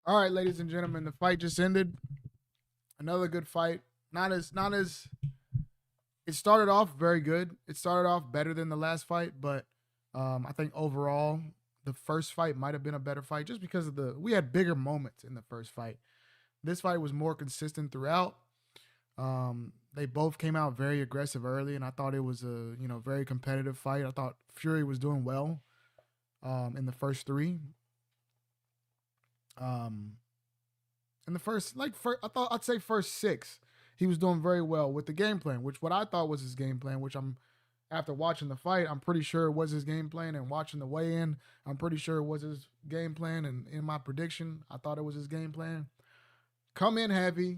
All right, ladies and gentlemen, the fight just ended. Another good fight. Not as it started off very good. It started off better than the last fight, but I think overall the first fight might have been a better fight just because of we had bigger moments in the first fight. This fight was more consistent throughout. They both came out very aggressive early, and I thought it was a very competitive fight. I thought Fury was doing well in the first three. Um, in the first I thought I'd say first six, he was doing very well with the game plan, which what I thought was his game plan, which I'm after watching the fight, I'm pretty sure it was his game plan, and watching the weigh in, I'm pretty sure it was his game plan, and in my prediction, I thought it was his game plan. Come in heavy,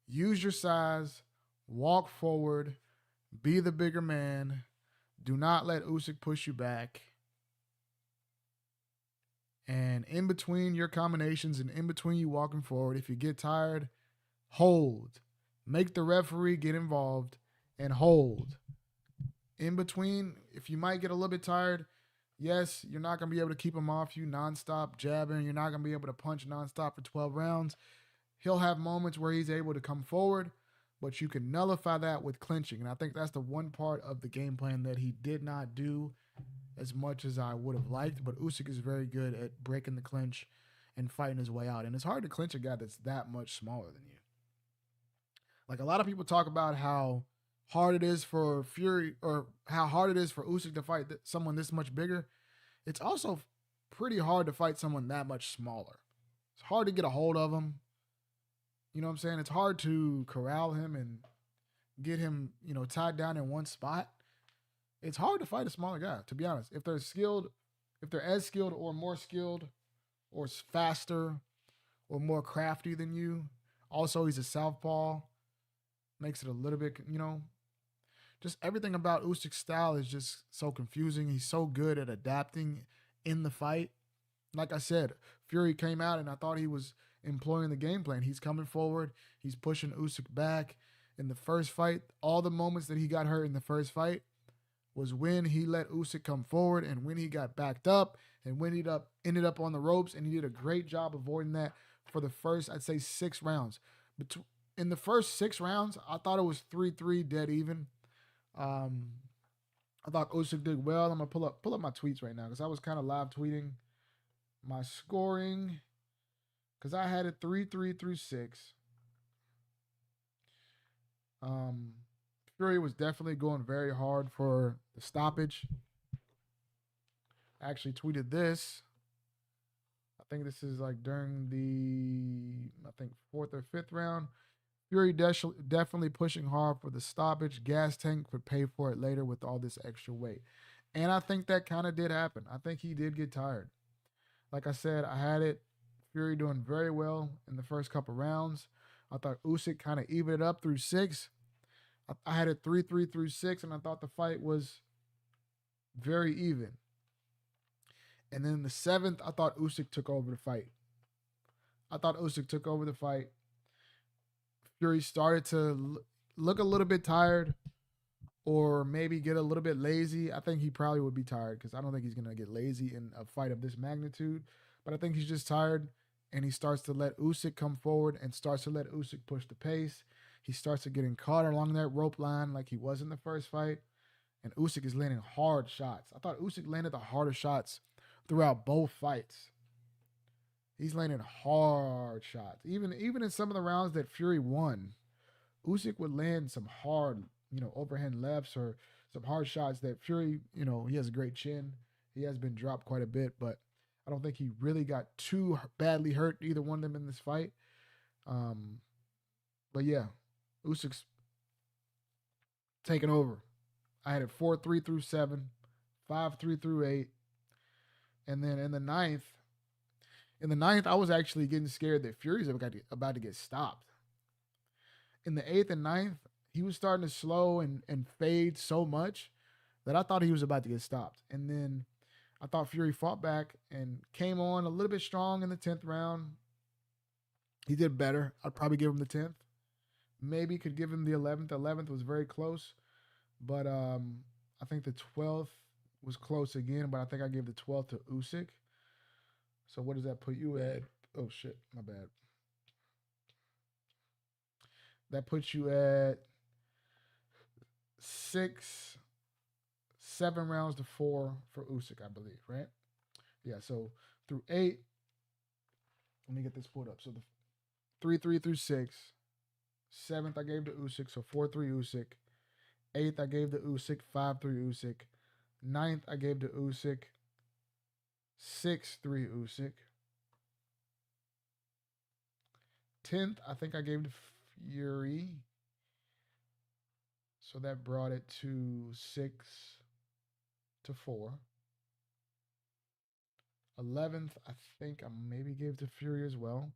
use your size, walk forward, be the bigger man. Do not let Usyk push you back. And in between your combinations and in between you walking forward, if you get tired, hold. Make the referee get involved and hold. In between, if you might get a little bit tired, yes, you're not going to be able to keep him off you nonstop jabbing. You're not going to be able to punch nonstop for 12 rounds. He'll have moments where he's able to come forward, but you can nullify that with clinching. And I think that's the one part of the game plan that he did not do as much as I would have liked. But Usyk is very good at breaking the clinch and fighting his way out. And it's hard to clinch a guy that's that much smaller than you. Like a lot of people talk about how hard it is for Fury or how hard it is for Usyk to fight someone this much bigger. It's also pretty hard to fight someone that much smaller. It's hard to get a hold of him. You know what I'm saying? It's hard to corral him and get him, tied down in one spot. It's hard to fight a smaller guy, to be honest. If they're skilled, if they're as skilled or more skilled or faster or more crafty than you. Also, he's a southpaw. Makes it a little bit, just everything about Usyk's style is just so confusing. He's so good at adapting in the fight. Like I said, Fury came out and I thought he was employing the game plan. He's coming forward. He's pushing Usyk back. In the first fight, all the moments that he got hurt in the first fight was when he let Usyk come forward and when he got backed up and when he ended up on the ropes, and he did a great job avoiding that for the first, I'd say, 6 rounds. In the first 6 rounds, I thought it was 3-3 dead even. I thought Usyk did well. I'm gonna pull up my tweets right now because I was kind of live tweeting my scoring because I had it 3-3 through 6. Um, Fury was definitely going very hard for the stoppage. I actually tweeted this. I think this is like during the fourth or fifth round. Fury definitely pushing hard for the stoppage. Gas tank would pay for it later with all this extra weight. And I think that kind of did happen. I think he did get tired. Like I said, I had it. Fury doing very well in the first couple rounds. I thought Usyk kind of evened it up through 6. I had it 3-3 through 6, and I thought the fight was very even. And then in the 7th, I thought Usyk took over the fight. I thought Usyk took over the fight. Fury started to look a little bit tired or maybe get a little bit lazy. I think he probably would be tired because I don't think he's going to get lazy in a fight of this magnitude. But I think he's just tired, and he starts to let Usyk come forward and starts to let Usyk push the pace. He starts to getting caught along that rope line like he was in the first fight. And Usyk is landing hard shots. I thought Usyk landed the hardest shots throughout both fights. He's landing hard shots. Even in some of the rounds that Fury won, Usyk would land some hard, overhand lefts or some hard shots that Fury, he has a great chin. He has been dropped quite a bit, but I don't think he really got too badly hurt, either one of them in this fight. But yeah, Usyk's taking over. I had it 4-3 through 7, 5-3 through 8. And then in the ninth, I was actually getting scared that Fury's about to get stopped. In the 8th and ninth, he was starting to slow and fade so much that I thought he was about to get stopped. And then I thought Fury fought back and came on a little bit strong in the 10th round. He did better. I'd probably give him the 10th. Maybe could give him the 11th. The 11th was very close. But I think the 12th was close again, but I think I gave the 12th to Usyk. So what does that put you at? Oh shit, my bad. That puts you at 6, 7 rounds to 4 for Usyk, I believe, right? Yeah. So through 8, let me get this pulled up. So the 3-3 through 6, 7th I gave to Usyk, so 4-3 Usyk. 8th I gave to Usyk, 5-3 Usyk. 9th I gave to Usyk, 6-3 Usyk. 10th I think I gave to Fury, so that brought it to 6-4. 11th I think I maybe gave to Fury as well.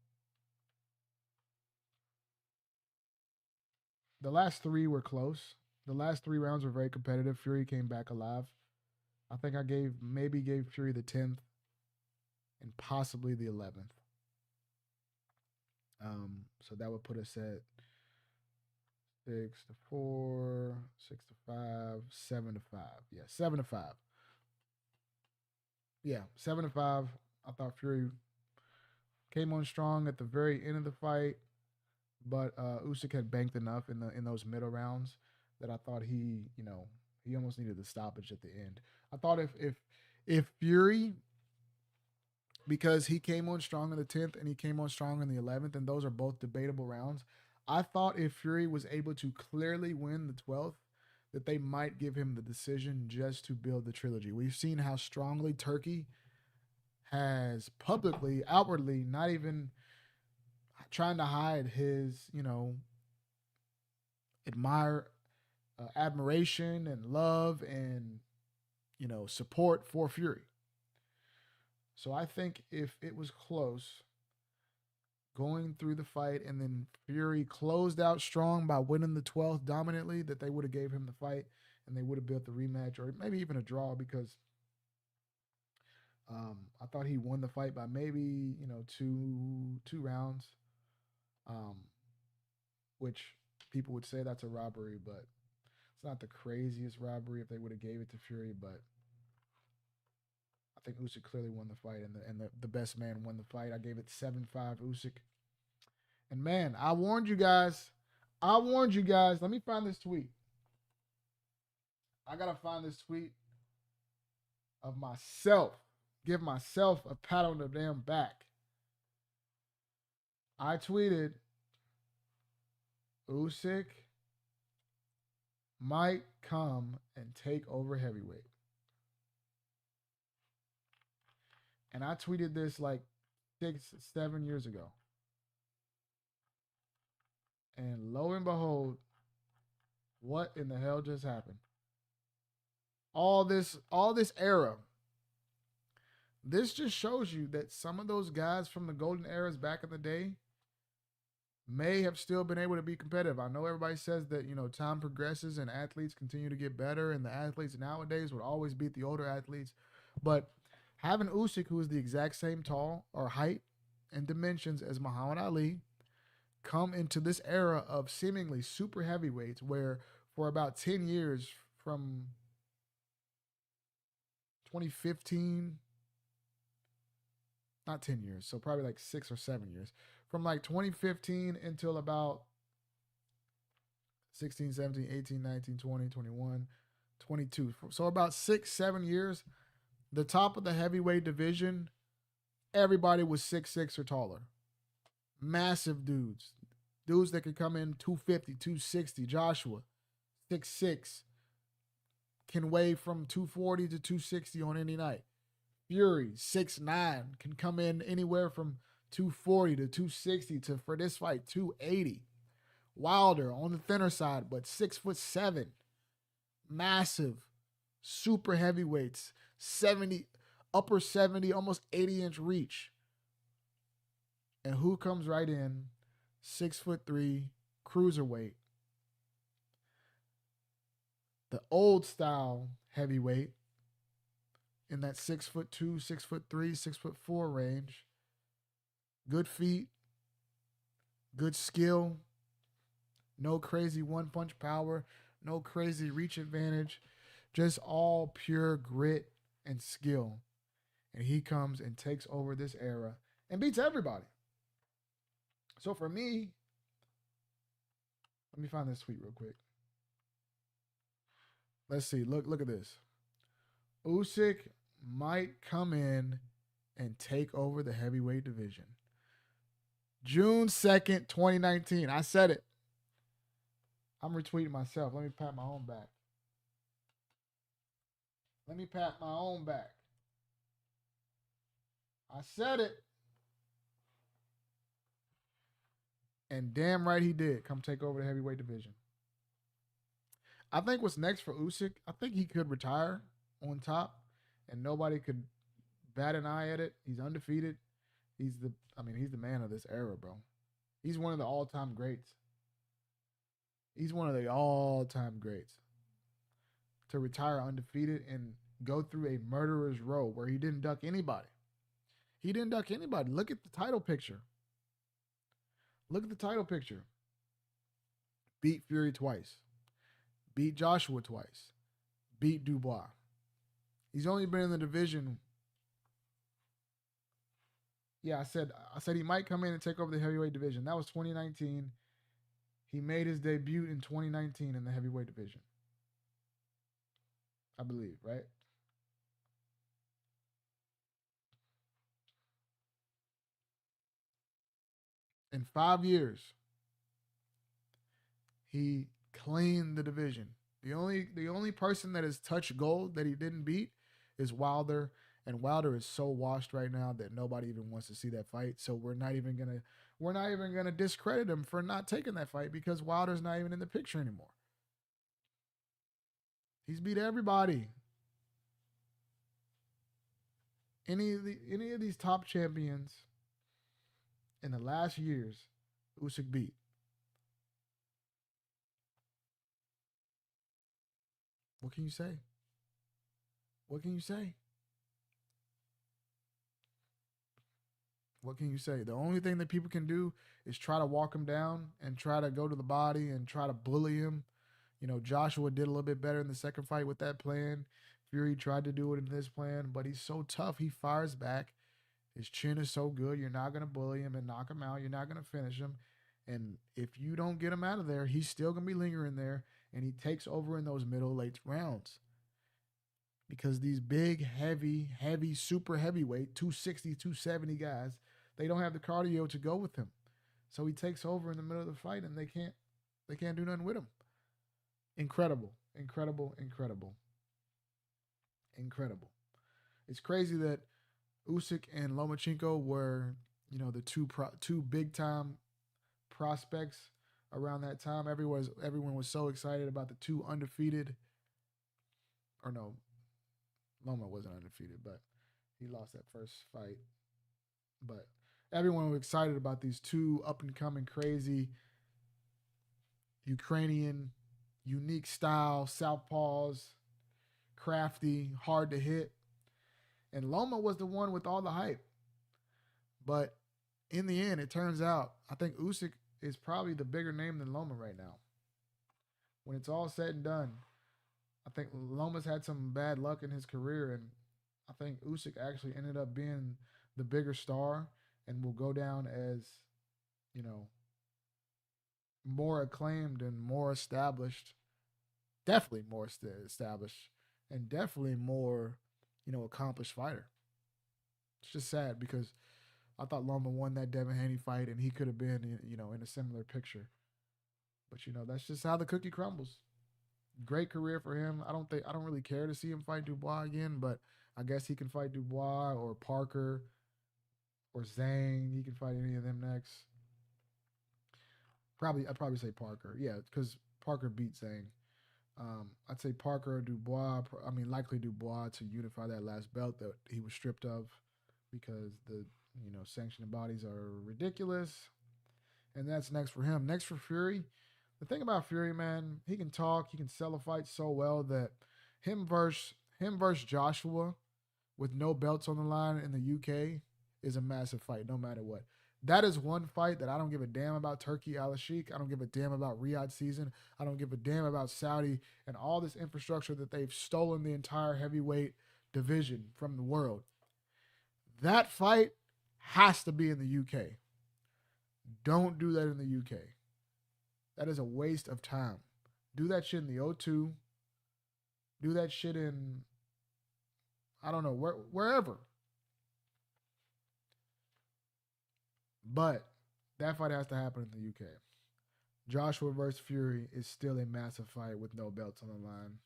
The last 3 were close. The last 3 rounds were very competitive. Fury came back alive. I think I gave Fury the 10th and possibly the 11th. So that would put us at 6-4, 6-5, 7-5. Yeah, 7-5. Yeah, 7-5. I thought Fury came on strong at the very end of the fight, but Usyk had banked enough in those middle rounds that I thought he almost needed the stoppage at the end. I thought if Fury, because he came on strong in the 10th and he came on strong in the 11th, and those are both debatable rounds. I thought if Fury was able to clearly win the 12th, that they might give him the decision just to build the trilogy. We've seen how strongly Turkey has publicly, outwardly, not even trying to hide his, admire, admiration and love and, support for Fury. So I think if it was close going through the fight and then Fury closed out strong by winning the 12th dominantly, that they would have gave him the fight and they would have built the rematch or maybe even a draw, because I thought he won the fight by maybe, two rounds, um, which people would say that's a robbery, but it's not the craziest robbery if they would have gave it to Fury. But I think Usyk clearly won the fight, and the best man won the fight. I gave it 7-5 Usyk. And man, I warned you guys. I warned you guys. Let me find this tweet. I gotta find this tweet of myself. Give myself a pat on the damn back. I tweeted Usyk might come and take over heavyweight. And I tweeted this like 6-7 years ago. And lo and behold, what in the hell just happened? All this era. This just shows you that some of those guys from the golden eras back in the day may have still been able to be competitive. I know everybody says that, time progresses and athletes continue to get better, and the athletes nowadays would always beat the older athletes. But having Usyk, who is the exact same tall or height and dimensions as Muhammad Ali, come into this era of seemingly super heavyweights where for about 10 years from 2015, not 10 years, so probably like 6 or 7 years, from like 2015 until about 16, 17, 18, 19, 20, 21, 22. So about 6, 7 years, the top of the heavyweight division, everybody was 6'6" or taller. Massive dudes. Dudes that could come in 250, 260. Joshua, 6'6", can weigh from 240 to 260 on any night. Fury, 6'9", can come in anywhere from 240 to 260 to, for this fight, 280. Wilder on the thinner side, but 6'7". Massive, super heavyweights, 70, upper 70, almost 80-inch reach. And who comes right in? 6'3", cruiserweight. The old style heavyweight in that 6'2", 6'3", 6'4" range. Good feet, good skill, no crazy one punch power, no crazy reach advantage, just all pure grit and skill. And he comes and takes over this era and beats everybody. So for me, let me find this tweet real quick. Let's see. Look at this. Usyk might come in and take over the heavyweight division. June 2nd, 2019. I said it. I'm retweeting myself. Let me pat my own back. Let me pat my own back. I said it. And damn right he did. Come take over the heavyweight division. I think what's next for Usyk, I think he could retire on top and nobody could bat an eye at it. He's undefeated. He's the man of this era, bro. He's one of the all-time greats. He's one of the all-time greats. To retire undefeated and go through a murderer's row where he didn't duck anybody. He didn't duck anybody. Look at the title picture. Look at the title picture. Beat Fury twice. Beat Joshua twice. Beat Dubois. He's only been in the division. Yeah, I said he might come in and take over the heavyweight division. That was 2019. He made his debut in 2019 in the heavyweight division. I believe, right? In 5 years, he cleaned the division. The only person that has touched gold that he didn't beat is Wilder, and Wilder is so washed right now that nobody even wants to see that fight. So we're not even gonna discredit him for not taking that fight because Wilder's not even in the picture anymore. He's beat everybody. Any of these top champions in the last years, Usyk beat. What can you say? What can you say? What can you say? The only thing that people can do is try to walk him down and try to go to the body and try to bully him. You know, Joshua did a little bit better in the second fight with that plan. Fury tried to do it in this plan, but he's so tough. He fires back. His chin is so good. You're not going to bully him and knock him out. You're not going to finish him. And if you don't get him out of there, he's still going to be lingering there. And he takes over in those middle late rounds. Because these big, heavy, super heavyweight, 260, 270 guys, they don't have the cardio to go with him. So he takes over in the middle of the fight and they can't do nothing with him. Incredible. It's crazy that Usyk and Lomachenko were, the two big time prospects around that time. Everyone was so excited about the two undefeated. Or no, Loma wasn't undefeated, but he lost that first fight. But everyone was excited about these two up and coming crazy Ukrainian, unique style, southpaws, crafty, hard to hit. And Loma was the one with all the hype. But in the end, it turns out, I think Usyk is probably the bigger name than Loma right now. When it's all said and done, I think Loma's had some bad luck in his career, and I think Usyk actually ended up being the bigger star and will go down as, more acclaimed and more established. Definitely more established and definitely more, accomplished fighter. It's just sad because I thought Loma won that Devin Haney fight and he could have been, in a similar picture. But that's just how the cookie crumbles. Great career for him. I don't really care to see him fight Dubois again, but I guess he can fight Dubois or Parker or Zhang. He can fight any of them next. I'd probably say Parker. Yeah, because Parker beat Zhang. I'd say Parker or Dubois. Likely Dubois to unify that last belt that he was stripped of because the sanctioning bodies are ridiculous. And that's next for him. Next for Fury. The thing about Fury, man, he can talk. He can sell a fight so well that him versus Joshua with no belts on the line in the UK is a massive fight, no matter what. That is one fight that I don't give a damn about Turkey Al-Sheikh. I don't give a damn about Riyadh season. I don't give a damn about Saudi and all this infrastructure that they've stolen the entire heavyweight division from the world. That fight has to be in the UK. Don't do that in the UK. That is a waste of time. Do that shit in the O2. Do that shit in, I don't know, wherever. But that fight has to happen in the UK. Joshua versus Fury is still a massive fight with no belts on the line.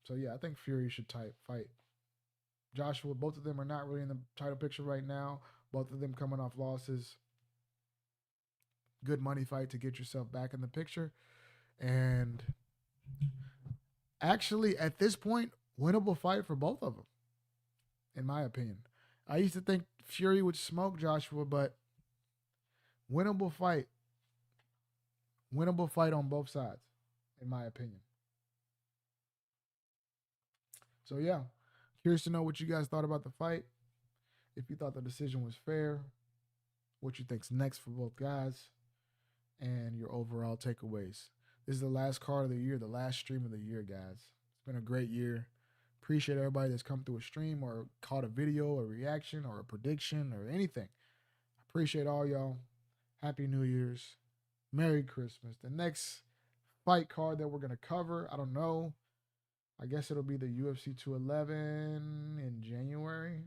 So yeah, I think Fury should fight Joshua. Both of them are not really in the title picture right now. Both of them coming off losses. Good money fight to get yourself back in the picture. And actually, at this point, winnable fight for both of them, in my opinion. I used to think Fury would smoke Joshua, but winnable fight. Winnable fight on both sides, in my opinion. So yeah, curious to know what you guys thought about the fight. If you thought the decision was fair, what you think's next for both guys, and your overall takeaways. This is the last card of the year, the last stream of the year, guys. It's been a great year. Appreciate everybody that's come through a stream or caught a video, a reaction, or a prediction, or anything. Appreciate all y'all. Happy New Year's. Merry Christmas. The next fight card that we're going to cover, I don't know. I guess it'll be the UFC 211 in January.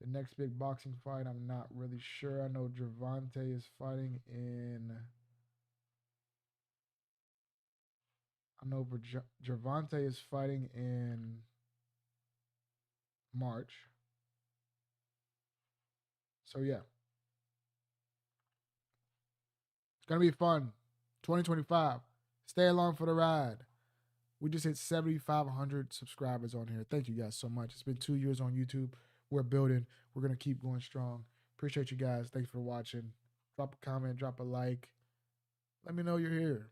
The next big boxing fight, I'm not really sure. I know Gervonta is fighting in. I know Gervonta is fighting in March. So yeah, it's gonna be fun. 2025. Stay along for the ride. We just hit 7,500 subscribers on here. Thank you guys so much. It's been 2 years on YouTube. We're building. We're going to keep going strong. Appreciate you guys. Thanks for watching. Drop a comment, drop a like. Let me know you're here.